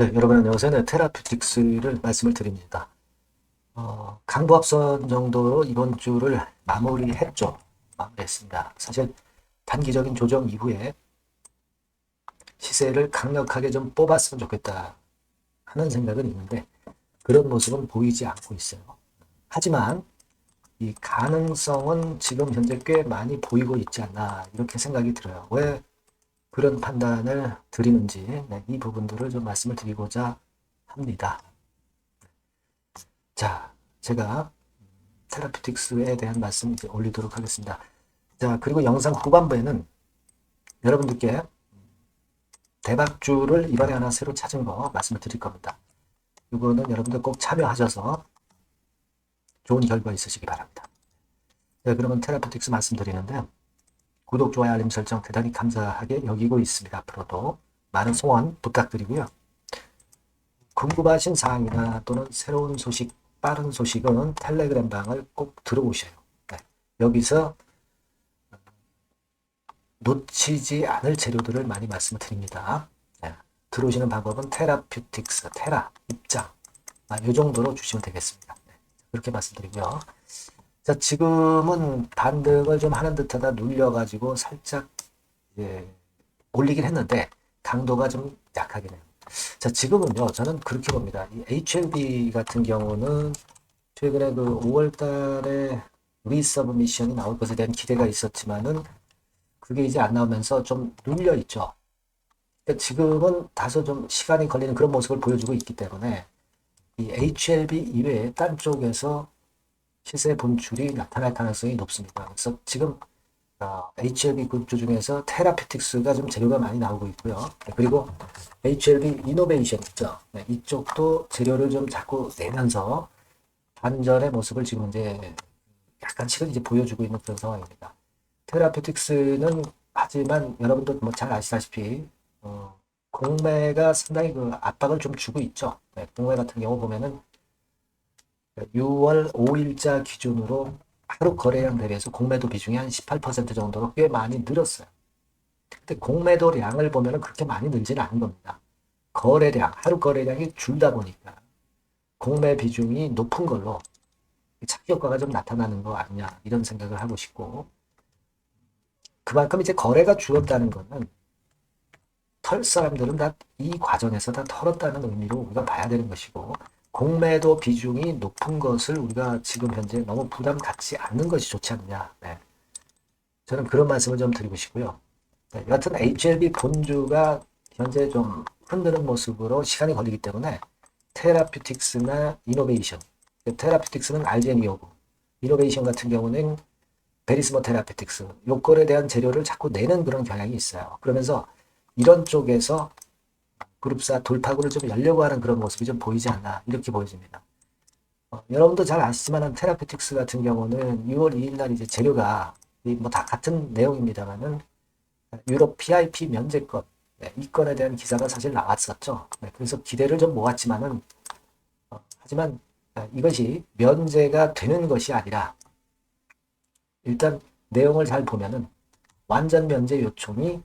네, 여러분 안녕하세요. 네, 테라퓨틱스를 말씀을 드립니다. 강보합선 정도로 이번 주를 마무리했죠. 마무리했습니다. 사실 단기적인 조정 이후에 시세를 강력하게 좀 뽑았으면 좋겠다 하는 생각은 있는데 그런 모습은 보이지 않고 있어요. 하지만 이 가능성은 지금 현재 꽤 많이 보이고 있지 않나 이렇게 생각이 들어요. 왜 그런 판단을 드리는지 네, 이 부분들을 좀 말씀을 드리고자 합니다. 자, 제가 테라피틱스에 대한 말씀 이제 올리도록 하겠습니다. 자, 그리고 영상 후반부에는 여러분들께 대박주를 이번에 하나 새로 찾은 거 말씀을 드릴 겁니다. 이거는 여러분들 꼭 참여하셔서 좋은 결과 있으시기 바랍니다. 네, 그러면 테라피틱스 말씀드리는데 구독, 좋아요, 알림 설정 대단히 감사하게 여기고 있습니다. 앞으로도 많은 소원 부탁드리고요. 궁금하신 사항이나 또는 새로운 소식, 빠른 소식은 텔레그램 방을 꼭 들어오셔요. 네, 여기서 놓치지 않을 재료들을 많이 말씀을 드립니다. 네, 들어오시는 방법은 테라퓨틱스, 테라, 입장, 이 정도로 주시면 되겠습니다. 네, 그렇게 말씀드리고요. 자, 지금은 반등을 좀 하는 듯하다 눌려가지고 살짝 올리긴 했는데 강도가 좀 약하긴 해요. 자, 지금은요, 저는 그렇게 봅니다. 이 HLB 같은 경우는 최근에 그 5월 달에 리서브미션이 나올 것에 대한 기대가 있었지만은 그게 이제 안 나오면서 좀 눌려 있죠. 그러니까 지금은 다소 좀 시간이 걸리는 그런 모습을 보여주고 있기 때문에 이 HLB 이외에 딴 쪽에서 시세 분출이 나타날 가능성이 높습니다. 그래서 지금 HLB 그룹주 중에서 테라피틱스가 좀 재료가 많이 나오고 있고요. 그리고 HLB 이노베이션 있죠. 네, 이쪽도 재료를 좀 자꾸 내면서 반전의 모습을 지금 이제 약간씩은 이제 보여주고 있는 그런 상황입니다. 테라피틱스는 하지만 여러분도 뭐 잘 아시다시피 공매가 상당히 그 압박을 좀 주고 있죠. 네, 공매 같은 경우 보면은 6월 5일자 기준으로 하루 거래량 대비해서 공매도 비중이 한 18% 정도로 꽤 많이 늘었어요. 근데 공매도량을 보면은 그렇게 많이 늘지는 않은 겁니다. 거래량, 하루 거래량이 줄다 보니까 공매 비중이 높은 걸로 차기 효과가 좀 나타나는 거 아니냐 이런 생각을 하고 싶고 그만큼 이제 거래가 줄었다는 거는 털 사람들은 다 이 과정에서 다 털었다는 의미로 우리가 봐야 되는 것이고 공매도 비중이 높은 것을 우리가 지금 현재 너무 부담 갖지 않는 것이 좋지 않느냐. 네. 저는 그런 말씀을 좀 드리고 싶고요. 네. 여하튼 HLB 본주가 현재 좀 흔드는 모습으로 시간이 걸리기 때문에 테라퓨틱스나 이노베이션, 테라퓨틱스는 RGN이오고 이노베이션 같은 경우는 베리스모 테라피틱스 요건에 대한 재료를 자꾸 내는 그런 경향이 있어요. 그러면서 이런 쪽에서 그룹사 돌파구를 좀 열려고 하는 그런 모습이 좀 보이지 않나 이렇게 보여집니다. 여러분도 잘 아시지만 테라피틱스 같은 경우는 6월 2일 날 이제 재료가 뭐 다 같은 내용입니다만은 유럽 PIP 면제권 네, 이 건에 대한 기사가 사실 나왔었죠. 네, 그래서 기대를 좀 모았지만은 하지만 이것이 면제가 되는 것이 아니라 일단 내용을 잘 보면은 완전 면제 요청이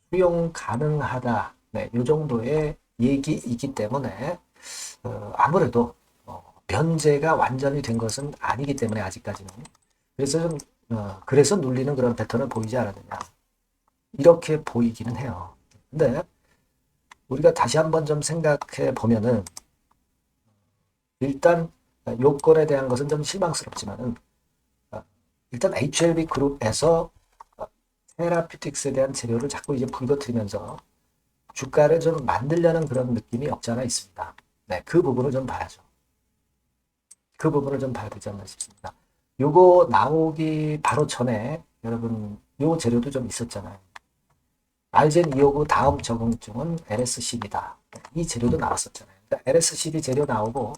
수용 가능하다. 네, 이 정도의 얘기이기 때문에 아무래도 면제가 완전히 된 것은 아니기 때문에 아직까지는 그래서 좀 그래서 눌리는 그런 패턴을 보이지 않았느냐 이렇게 보이기는 해요. 근데 우리가 다시 한번 좀 생각해 보면은 일단 요건에 대한 것은 좀 실망스럽지만은 일단 HLB 그룹에서 테라피틱스에 대한 재료를 자꾸 이제 불거뜨리면서 주가를 좀 만들려는 그런 느낌이 없지 않아 있습니다. 네, 그 부분을 좀 봐야죠. 그 부분을 좀 봐야 되지 않나 싶습니다. 요거 나오기 바로 전에 여러분 요 재료도 좀 있었잖아요. 알젠 259 다음 적응증은 LSCB다. 이 재료도 나왔었잖아요. 그러니까 LSCB 재료 나오고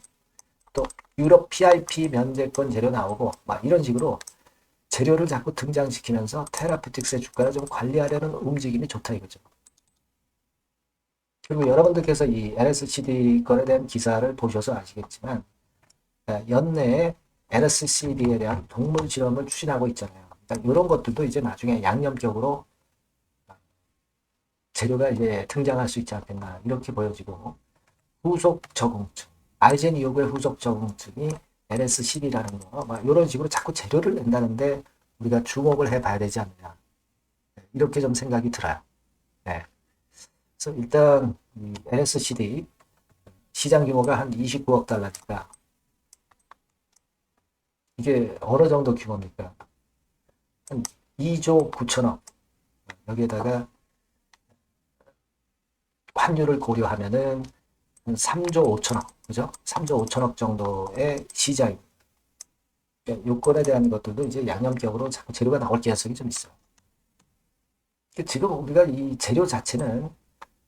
또 유럽 PIP 면제권 재료 나오고 막 이런 식으로 재료를 자꾸 등장시키면서 테라피틱스의 주가를 좀 관리하려는 움직임이 좋다 이거죠. 그리고 여러분들께서 이 LSCD 건에 대한 기사를 보셔서 아시겠지만 연내에 LSCD에 대한 동물 실험을 추진하고 있잖아요. 그러니까 이런 것들도 이제 나중에 양념격으로 재료가 이제 등장할 수 있지 않겠나 이렇게 보여지고 후속 적응증, 아이젠259의 후속 적응증이 LS10이라는 거, 막 이런 식으로 자꾸 재료를 낸다는데 우리가 주목을 해봐야 되지 않느냐. 이렇게 좀 생각이 들어요. 네. 그래서 일단 LSCD 시장 규모가 한 29억 달러니까 이게 어느 정도 규모입니까? 한 2조 9천억. 여기에다가 환율을 고려하면은 한 3조 5천억, 그죠? 3조 5천억 정도의 시장입니다. 요건에 대한 것들도 이제 양념격으로 자꾸 재료가 나올 가능성이 좀 있어요. 지금 우리가 이 재료 자체는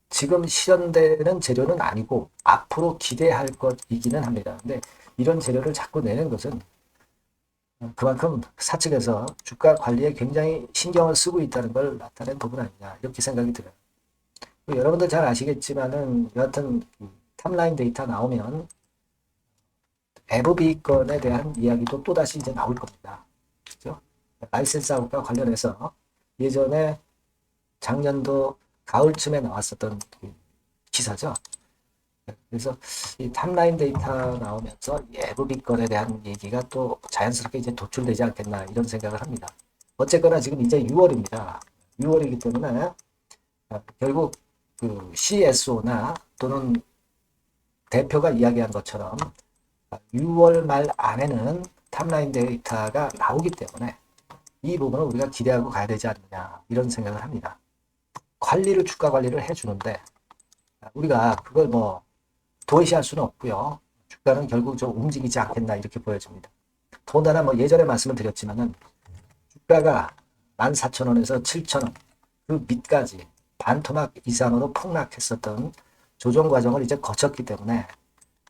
지금 실현되는 재료는 아니고 앞으로 기대할 것이기는 합니다. 근데 이런 재료를 자꾸 내는 것은 그만큼 사측에서 주가 관리에 굉장히 신경을 쓰고 있다는 걸 나타낸 부분 아니냐 이렇게 생각이 들어요. 여러분들 잘 아시겠지만은 여하튼 탑라인 데이터 나오면 FB건에 대한 이야기도 또다시 이제 나올 겁니다. 그죠? 라이센스 아웃과 관련해서 예전에 작년도 가을쯤에 나왔었던 기사죠. 그래서 이 탑라인 데이터 나오면서 FB건에 대한 얘기가 또 자연스럽게 이제 도출되지 않겠나 이런 생각을 합니다. 어쨌거나 지금 이제 6월입니다. 6월이기 때문에 결국 그 CSO나 또는 대표가 이야기한 것처럼 6월 말 안에는 탑라인 데이터가 나오기 때문에 이 부분을 우리가 기대하고 가야 되지 않느냐 이런 생각을 합니다. 주가 관리를 해주는데 우리가 그걸 뭐 도외시할 수는 없고요. 주가는 결국 좀 움직이지 않겠나 이렇게 보여집니다. 더군다나 뭐 예전에 말씀을 드렸지만은 주가가 14,000원에서 7,000원 그 밑까지 반토막 이상으로 폭락했었던 조정 과정을 이제 거쳤기 때문에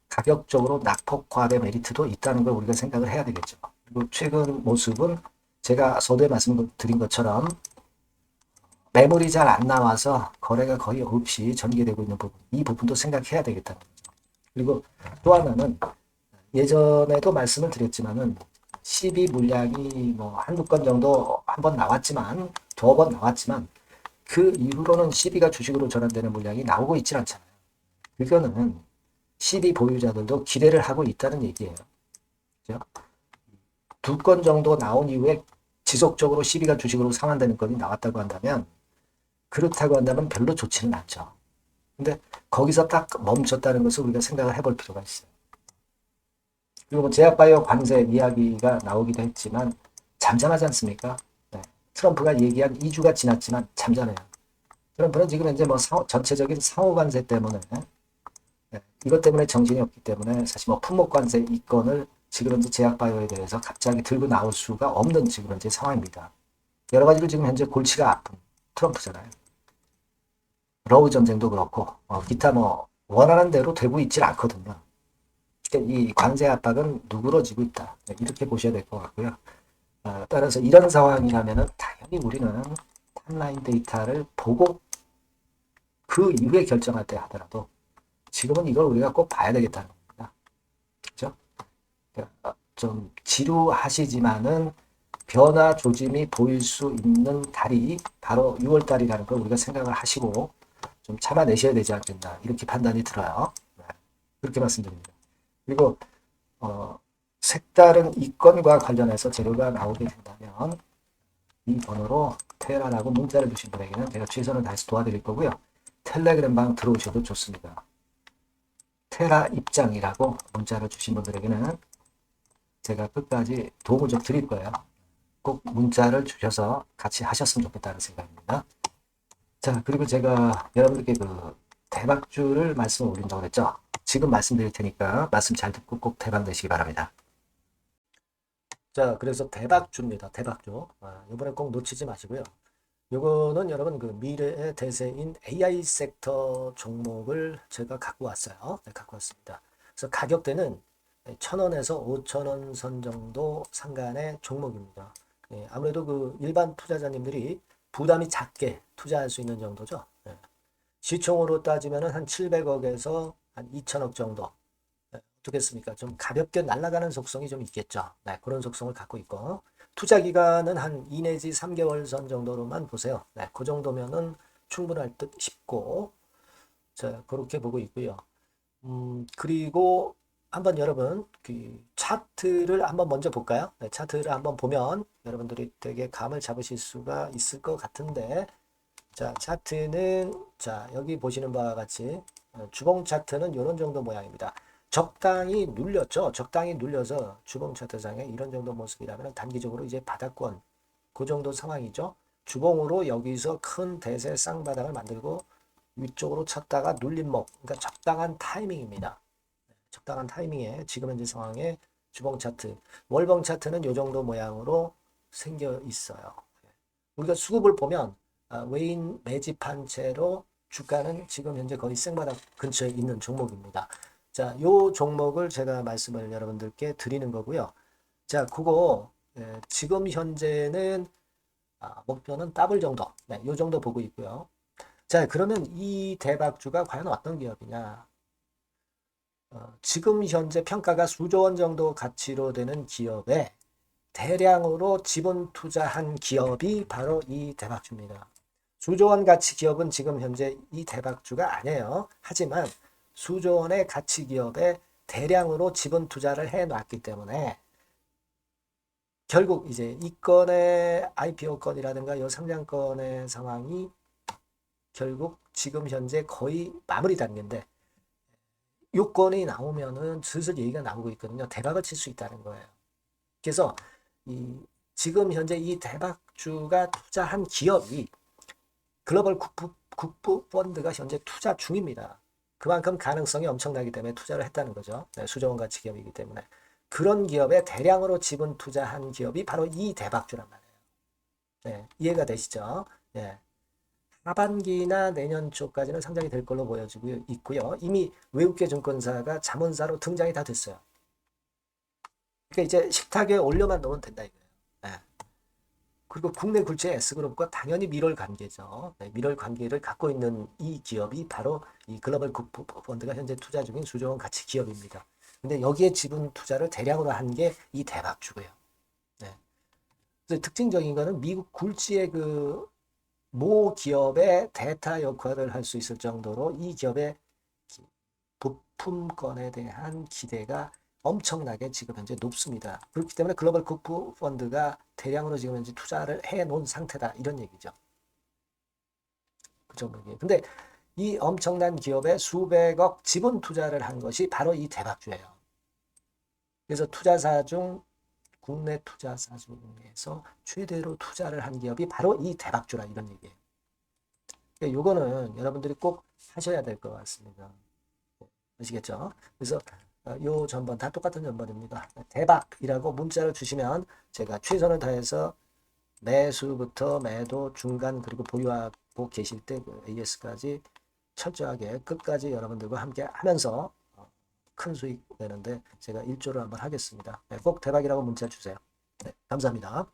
가격적으로 낙폭 과압의 메리트도 있다는 걸 우리가 생각을 해야 되겠죠. 그리고 최근 모습은 제가 서두에 말씀드린 것처럼 매물이 잘 안 나와서 거래가 거의 없이 전개되고 있는 부분, 이 부분도 생각해야 되겠다는 거죠. 그리고 또 하나는 예전에도 말씀을 드렸지만은 12 물량이 뭐 한두 건 정도 한 번 나왔지만 두어 번 나왔지만 그 이후로는 12가 주식으로 전환되는 물량이 나오고 있지 않잖아요. 그거는 12 보유자들도 기대를 하고 있다는 얘기예요. 그죠? 두 건 정도 나온 이후에 지속적으로 12가 주식으로 상환되는 건이 나왔다고 한다면 그렇다고 한다면 별로 좋지는 않죠. 근데 거기서 딱 멈췄다는 것을 우리가 생각을 해볼 필요가 있어요. 그리고 뭐 제약바이오 관세 이야기가 나오기도 했지만 잠잠하지 않습니까? 네. 트럼프가 얘기한 2주가 지났지만 잠잠해요. 트럼프는 지금 이제 뭐 전체적인 상호 관세 때문에 네. 이것 때문에 정신이 없기 때문에 사실 뭐 품목 관세 이권을 지금 현재 제약바이오에 대해서 갑자기 들고 나올 수가 없는 지금 현재 상황입니다. 여러 가지로 지금 현재 골치가 아픈 트럼프잖아요. 러우 전쟁도 그렇고 기타 뭐 원하는 대로 되고 있질 않거든요. 그러니까 이 관세 압박은 누그러지고 있다. 네, 이렇게 보셔야 될 것 같고요. 따라서 이런 상황이라면 당연히 우리는 탑라인 데이터를 보고 그 이후에 결정할 때 하더라도 지금은 이걸 우리가 꼭 봐야 되겠다는 겁니다. 그렇죠? 그러니까 좀 지루하시지만은 변화 조짐이 보일 수 있는 달이 바로 6월 달이라는 걸 우리가 생각을 하시고 좀 참아내셔야 되지 않겠나 이렇게 판단이 들어요. 네, 그렇게 말씀드립니다. 그리고 색다른 이건과 관련해서 재료가 나오게 된다면 이 번호로 테라라고 문자를 주신 분에게는 제가 최선을 다해서 도와드릴 거고요. 텔레그램 방 들어오셔도 좋습니다. 테라 입장이라고 문자를 주신 분들에게는 제가 끝까지 도움을 좀 드릴 거예요. 꼭 문자를 주셔서 같이 하셨으면 좋겠다는 생각입니다. 자, 그리고 제가 여러분들께 그 대박주를 말씀을 올린다고 그랬죠. 지금 말씀드릴 테니까 말씀 잘 듣고 꼭 대박 내시기 바랍니다. 자, 그래서 대박주입니다. 대박주. 이번에 꼭 놓치지 마시고요. 요거는 여러분 그 미래의 대세인 AI 섹터 종목을 제가 갖고 왔어요. 네, 갖고 왔습니다. 그래서 가격대는 1,000원에서 5,000원 선 정도 상간의 종목입니다. 예, 아무래도 그 일반 투자자님들이 부담이 작게 투자할 수 있는 정도죠. 예. 시총으로 따지면 한 700억에서 한 2천억 정도. 예, 어떻겠습니까? 좀 가볍게 날아가는 속성이 좀 있겠죠. 네, 그런 속성을 갖고 있고. 투자 기간은 한 2 내지 3개월 선 정도로만 보세요. 네, 그 정도면은 충분할 듯 싶고, 자, 그렇게 보고 있고요. 그리고 한번 여러분 그 차트를 한번 먼저 볼까요? 네, 차트를 한번 보면 여러분들이 되게 감을 잡으실 수가 있을 것 같은데, 자, 차트는 자, 여기 보시는 바와 같이 주봉 차트는 이런 정도 모양입니다. 적당히 눌렸죠. 적당히 눌려서 주봉 차트상에 이런 정도 모습이라면 단기적으로 이제 바닥권 그 정도 상황이죠. 주봉으로 여기서 큰 대세 쌍바닥을 만들고 위쪽으로 쳤다가 눌림목, 그러니까 적당한 타이밍입니다. 적당한 타이밍에 지금 현재 상황에 주봉 차트, 월봉 차트는 이 정도 모양으로 생겨 있어요. 우리가 수급을 보면 외인 매집한 채로 주가는 지금 현재 거의 생바닥 근처에 있는 종목입니다. 자, 요 종목을 제가 말씀을 여러분들께 드리는 거고요. 자, 그거 지금 현재는 목표는 더블 정도, 네, 요 정도 보고 있고요. 자, 그러면 이 대박주가 과연 어떤 기업이냐? 지금 현재 평가가 수조 원 정도 가치로 되는 기업에 대량으로 지분 투자한 기업이 바로 이 대박주입니다. 수조 원 가치 기업은 지금 현재 이 대박주가 아니에요. 하지만 수조 원의 가치 기업에 대량으로 지분 투자를 해 놨기 때문에 결국 이제 이 건의 IPO 건이라든가 요 상장건의 상황이 결국 지금 현재 거의 마무리 단계인데, 요건이 나오면은 슬슬 얘기가 나오고 있거든요. 대박을 칠 수 있다는 거예요. 그래서 이 지금 현재 이 대박주가 투자한 기업이 글로벌 국부 펀드가 현재 투자 중입니다. 그만큼 가능성이 엄청나기 때문에 투자를 했다는 거죠. 네, 수조원 가치 기업이기 때문에. 그런 기업에 대량으로 지분 투자한 기업이 바로 이 대박주란 말이에요. 네, 이해가 되시죠? 네. 하반기나 내년 초까지는 상장이 될 걸로 보여지고 있고요. 이미 외국계 증권사가 자문사로 등장이 다 됐어요. 그러니까 이제 식탁에 올려만 놓으면 된다 이거예요. 네. 그리고 국내 굴지의 S그룹과 당연히 밀월 관계죠. 네, 밀월 관계를 갖고 있는 이 기업이 바로 이 글로벌 국부펀드가 현재 투자 중인 수조원 가치 기업입니다. 근데 여기에 지분 투자를 대량으로 한 게 이 대박주고요. 네. 그래서 특징적인 거는 미국 굴지의 그 모 기업의 대타 역할을 할 수 있을 정도로 이 기업의 부품권에 대한 기대가 엄청나게 지금 현재 높습니다. 그렇기 때문에 글로벌 국부 펀드가 대량으로 지금 현재 투자를 해 놓은 상태다 이런 얘기죠. 그 정도예요. 근데 이 엄청난 기업에 수백억 지분 투자를 한 것이 바로 이 대박주예요. 그래서 투자사 중 국내 투자사 중에서 최대로 투자를 한 기업이 바로 이 대박주라 이런 얘기예요. 그러니까 요거는 여러분들이 꼭 하셔야 될 것 같습니다. 아시겠죠? 그래서 요 전번 다 똑같은 전번입니다. 대박이라고 문자를 주시면 제가 최선을 다해서 매수부터 매도, 중간 그리고 보유하고 계실 때 그 AS까지 철저하게 끝까지 여러분들과 함께 하면서 큰 수익 내는데 제가 일조를 한번 하겠습니다. 네, 꼭 대박이라고 문자 주세요. 네, 감사합니다.